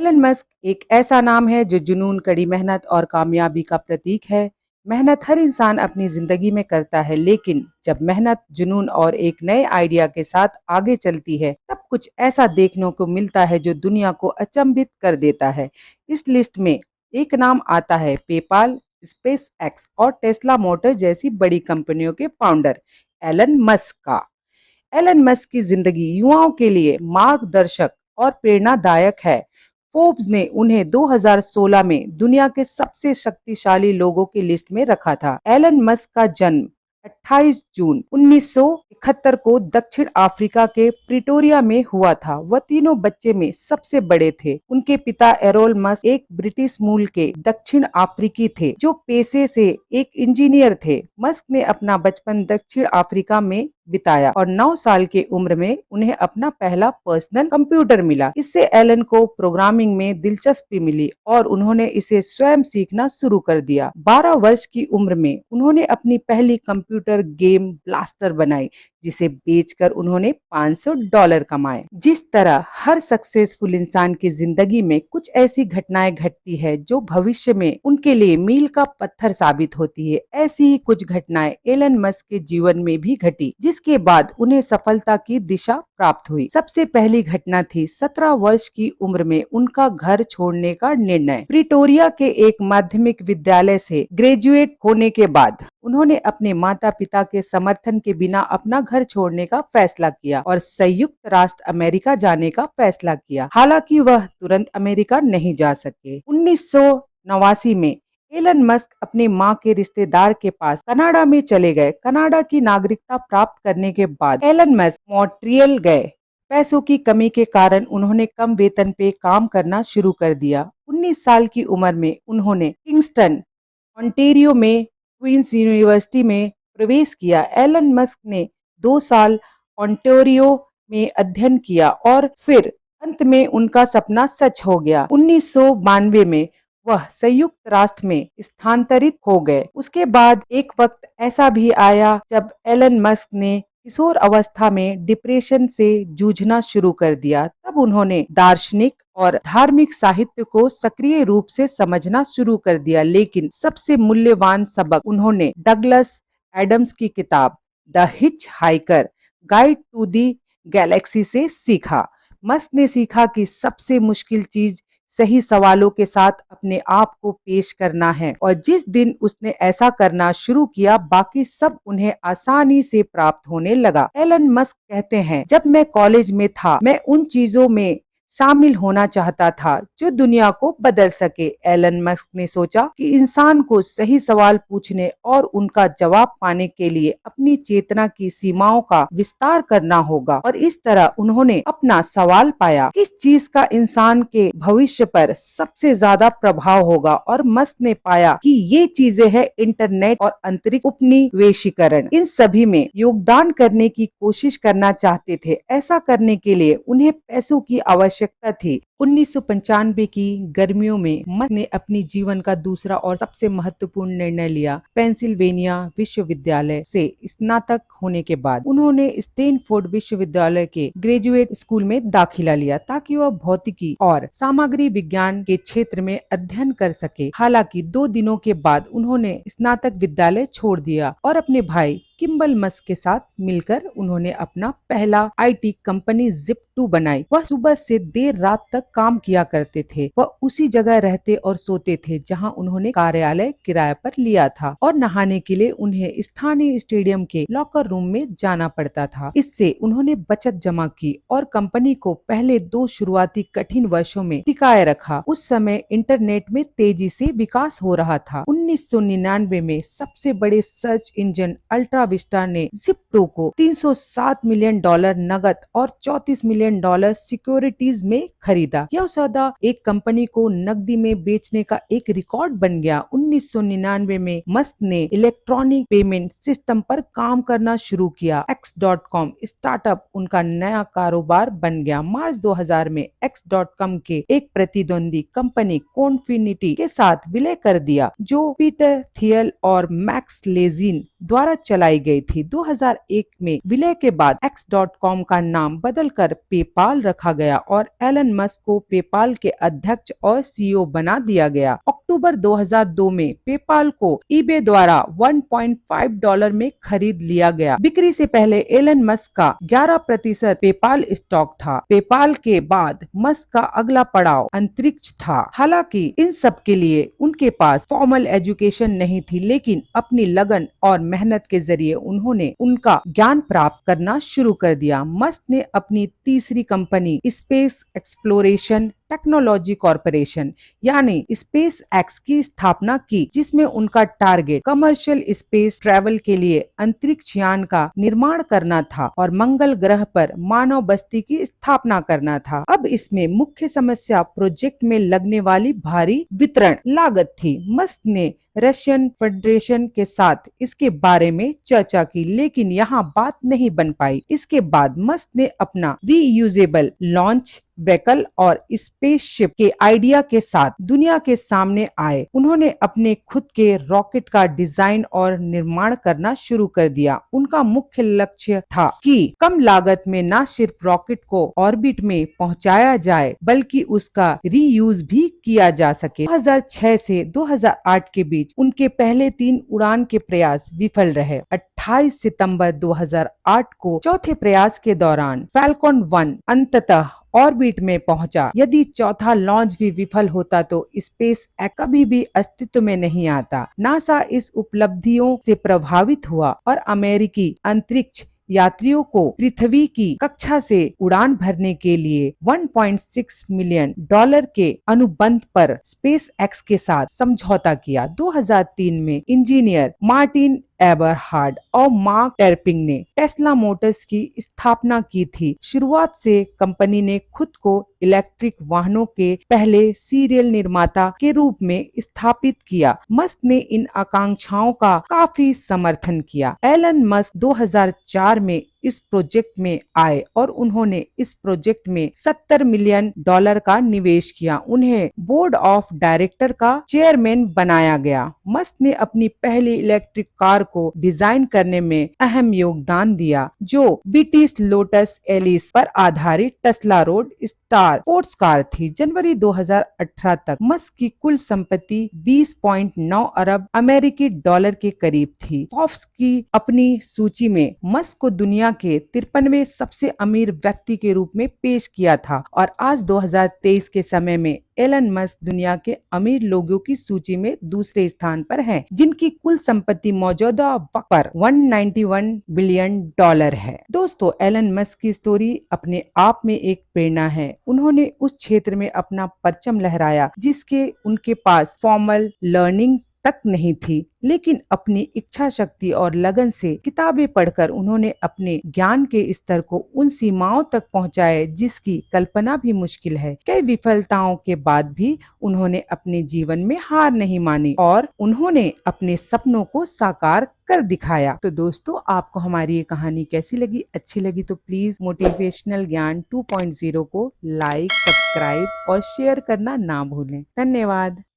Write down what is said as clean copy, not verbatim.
Elon Musk एक ऐसा नाम है जो जुनून, कड़ी मेहनत और कामयाबी का प्रतीक है। मेहनत हर इंसान अपनी जिंदगी में करता है, लेकिन जब मेहनत, जुनून और एक नए आइडिया के साथ आगे चलती है, तब कुछ ऐसा देखने को मिलता है जो दुनिया को अचंभित कर देता है। इस लिस्ट में एक नाम आता है पेपाल, स्पेस एक्स और टेस्ला मोटर जैसी बड़ी कंपनियों के फाउंडर एलन मस्क का। एलन मस्क की जिंदगी युवाओं के लिए मार्गदर्शक और प्रेरणादायक है। फोर्ब्स ने उन्हें 2016 में दुनिया के सबसे शक्तिशाली लोगों की लिस्ट में रखा था। एलन मस्क का जन्म 28 जून 1971 को दक्षिण अफ्रीका के प्रिटोरिया में हुआ था। वह तीनों बच्चे में सबसे बड़े थे। उनके पिता एरोल मस्क एक ब्रिटिश मूल के दक्षिण अफ्रीकी थे जो पेशे से एक इंजीनियर थे। मस्क ने अपना बचपन दक्षिण अफ्रीका में बिताया और 9 साल की उम्र में उन्हें अपना पहला पर्सनल कंप्यूटर मिला। इससे एलन को प्रोग्रामिंग में दिलचस्पी मिली और उन्होंने इसे स्वयं सीखना शुरू कर दिया। 12 वर्ष की उम्र में उन्होंने अपनी पहली कंप्यूटर गेम ब्लास्टर बनाई, जिसे बेचकर उन्होंने $500 कमाए। जिस तरह हर सक्सेसफुल इंसान की जिंदगी में कुछ ऐसी घटनाएं घटती है जो भविष्य में उनके लिए मील का पत्थर साबित होती है, ऐसी ही कुछ घटनाएं एलन मस्क के जीवन में भी घटी, जिसके बाद उन्हें सफलता की दिशा प्राप्त हुई। सबसे पहली घटना थी 17 वर्ष की उम्र में उनका घर छोड़ने का निर्णय। प्रिटोरिया के एक माध्यमिक विद्यालय से ग्रेजुएट होने के बाद उन्होंने अपने माता पिता के समर्थन के बिना अपना घर छोड़ने का फैसला किया और संयुक्त राष्ट्र अमेरिका जाने का फैसला किया। हालांकि वह तुरंत अमेरिका नहीं जा सके। 1989 में एलन मस्क अपने मां के रिश्तेदार के पास कनाडा में चले गए। कनाडा की नागरिकता प्राप्त करने के बाद एलन मस्क मॉन्ट्रियल गए। पैसों की कमी के कारण उन्होंने कम वेतन पे काम करना शुरू कर दिया। 19 साल की उम्र में उन्होंने किंगस्टन, ओंटारियो में क्वींस यूनिवर्सिटी में प्रवेश किया। एलन मस्क ने 2 साल ओंटारियो में अध्ययन किया और फिर अंत में उनका सपना सच हो गया। 1992 में वह संयुक्त राष्ट्र में स्थानांतरित हो गए। उसके बाद एक वक्त ऐसा भी आया जब एलन मस्क ने किशोर अवस्था में डिप्रेशन से जूझना शुरू कर दिया। तब उन्होंने दार्शनिक और धार्मिक साहित्य को सक्रिय रूप से समझना शुरू कर दिया, लेकिन सबसे मूल्यवान सबक उन्होंने डगलस एडम्स की किताब the hitchhiker guide to the galaxy से सीखा। मस्क ने सीखा कि सबसे मुश्किल चीज सही सवालों के साथ अपने आप को पेश करना है, और जिस दिन उसने ऐसा करना शुरू किया, बाकी सब उन्हें आसानी से प्राप्त होने लगा। एलन मस्क कहते हैं, जब मैं कॉलेज में था, मैं उन चीजों में शामिल होना चाहता था जो दुनिया को बदल सके। एलन मस्क ने सोचा कि इंसान को सही सवाल पूछने और उनका जवाब पाने के लिए अपनी चेतना की सीमाओं का विस्तार करना होगा, और इस तरह उन्होंने अपना सवाल पाया, किस चीज का इंसान के भविष्य पर सबसे ज्यादा प्रभाव होगा, और मस्क ने पाया कि ये चीजें हैं इंटरनेट और अंतरिक्ष उपनिवेशीकरण। इन सभी में योगदान करने की कोशिश करना चाहते थे। ऐसा करने के लिए उन्हें पैसों की आवश्यकता थी। 1995 की गर्मियों में मस्क ने अपनी जीवन का दूसरा और सबसे महत्वपूर्ण निर्णय लिया। पेंसिल्वेनिया विश्वविद्यालय से स्नातक होने के बाद उन्होंने स्टैनफोर्ड विश्वविद्यालय के ग्रेजुएट स्कूल में दाखिला लिया ताकि वह भौतिकी और सामग्री विज्ञान के क्षेत्र में अध्ययन कर सके। हालांकि 2 दिनों के बाद उन्होंने स्नातक विद्यालय छोड़ दिया और अपने भाई किम्बल मस्क के साथ मिलकर उन्होंने अपना पहला आईटी कंपनी जिप2 बनाई। वह सुबह से देर रात तक काम किया करते थे। वह उसी जगह रहते और सोते थे जहां उन्होंने कार्यालय किराए पर लिया था, और नहाने के लिए उन्हें स्थानीय स्टेडियम के लॉकर रूम में जाना पड़ता था। इससे उन्होंने बचत जमा की और कंपनी को पहले 2 शुरुआती कठिन वर्षों में टिकाए रखा। उस समय इंटरनेट में तेजी से विकास हो रहा था। 1999 में सबसे बड़े सर्च इंजन अल्ट्रा विस्टा ने जिप2 को $307 मिलियन नगद और $34 मिलियन सिक्योरिटीज में खरीदा। यह सौदा एक कंपनी को नकदी में बेचने का एक रिकॉर्ड बन गया। 1999 में मस्क ने इलेक्ट्रॉनिक पेमेंट सिस्टम पर काम करना शुरू किया। X.com स्टार्टअप उनका नया कारोबार बन गया। मार्च 2000 में X.com के एक प्रतिद्वंदी कंपनी कोनफिनिटी के साथ विलय कर दिया, जो पीटर थियल और मैक्स लेजिन द्वारा चलाई गई थी। 2001 में विलय के बाद X.com का नाम बदलकर पेपाल रखा गया और एलन मस्क को पेपाल के अध्यक्ष और CEO बना दिया गया। अक्टूबर 2002 में पेपाल को eBay द्वारा $1.5 में खरीद लिया गया। बिक्री से पहले एलन मस्क का 11% पेपाल स्टॉक था। पेपाल के बाद मस्क का अगला पड़ाव अंतरिक्ष था। हालांकि इन सब के लिए उनके पास फॉर्मल एजुकेशन नहीं थी, लेकिन अपनी लगन और मेहनत के जरिए उन्होंने उनका ज्ञान प्राप्त करना शुरू कर दिया। मस्क ने अपनी तीसरी company space exploration technology corporation यानी स्पेस एक्स की स्थापना की, जिसमें उनका टारगेट कमर्शियल स्पेस ट्रैवल के लिए अंतरिक्ष यान का निर्माण करना था और मंगल ग्रह पर मानव बस्ती की स्थापना करना था। अब इसमें मुख्य समस्या प्रोजेक्ट में लगने वाली भारी वितरण लागत थी। मस्क ने रशियन फेडरेशन के साथ इसके बारे में चर्चा की, लेकिन यहाँ बात नहीं बन पाई। इसके बाद मस्क ने अपना रीयूजेबल लॉन्च व्हीकल और स्पेसशिप के आइडिया के साथ दुनिया के सामने आए। उन्होंने अपने खुद के रॉकेट का डिजाइन और निर्माण करना शुरू कर दिया। उनका मुख्य लक्ष्य था कि कम लागत में न सिर्फ रॉकेट को ऑर्बिट में पहुंचाया जाए, बल्कि उसका रीयूज भी किया जा सके। 2006 से 2008 के बीच उनके पहले 3 उड़ान के प्रयास विफल रहे। 28 सितंबर 2008 को चौथे प्रयास के दौरान फैल्कन 1 अंततः ऑर्बिट में पहुंचा। यदि चौथा लॉन्च भी विफल होता तो स्पेस एक्स कभी भी अस्तित्व में नहीं आता। नासा इस उपलब्धियों से प्रभावित हुआ और अमेरिकी अंतरिक्ष यात्रियों को पृथ्वी की कक्षा से उड़ान भरने के लिए $1.6 मिलियन के अनुबंध पर स्पेस एक्स के साथ समझौता किया। 2003 में इंजीनियर मार्टिन एबरहार्ड और मार्क टेरपिंग ने टेस्ला मोटर्स की स्थापना की थी। शुरुआत से कंपनी ने खुद को इलेक्ट्रिक वाहनों के पहले सीरियल निर्माता के रूप में स्थापित किया। मस्क ने इन आकांक्षाओं का काफी समर्थन किया। एलन मस्क 2004 में इस प्रोजेक्ट में आए और उन्होंने इस प्रोजेक्ट में $70 मिलियन का निवेश किया। उन्हें बोर्ड ऑफ डायरेक्टर का चेयरमैन बनाया गया। मस्क ने अपनी पहली इलेक्ट्रिक कार को डिजाइन करने में अहम योगदान दिया, जो ब्रिटिश लोटस एलिस पर आधारित Tesla road star sports car थी। जनवरी 2018 तक मस्क की कुल संपत्ति 20.9 अरब अमेरिकी डॉलर के करीब थी। फोर्ब्स की अपनी सूची में मस्क को दुनिया के 53वें सबसे अमीर व्यक्ति के रूप में पेश किया था और आज 2023 के समय में एलन मस्क दुनिया के अमीर लोगों की सूची में दूसरे स्थान पर हैं, जिनकी कुल संपत्ति मौजूदा वक्त पर $191 बिलियन है। दोस्तों, एलन मस्क की स्टोरी अपने आप में एक प्रेरणा है। उन्होंने उस क्षेत्र में अपना परचम लहराया जिसके उनके पास फॉर्मल लर्निंग तक नहीं थी, लेकिन अपनी इच्छा शक्ति और लगन से किताबें पढ़कर उन्होंने अपने ज्ञान के स्तर को उन सीमाओं तक पहुंचाए जिसकी कल्पना भी मुश्किल है। कई विफलताओं के बाद भी उन्होंने अपने जीवन में हार नहीं मानी और उन्होंने अपने सपनों को साकार कर दिखाया। तो दोस्तों, आपको हमारी ये कहानी कैसी लगी? अच्छी लगी तो प्लीज मोटिवेशनल ज्ञान 2.0 को लाइक, सब्सक्राइब और शेयर करना ना भूलें। धन्यवाद।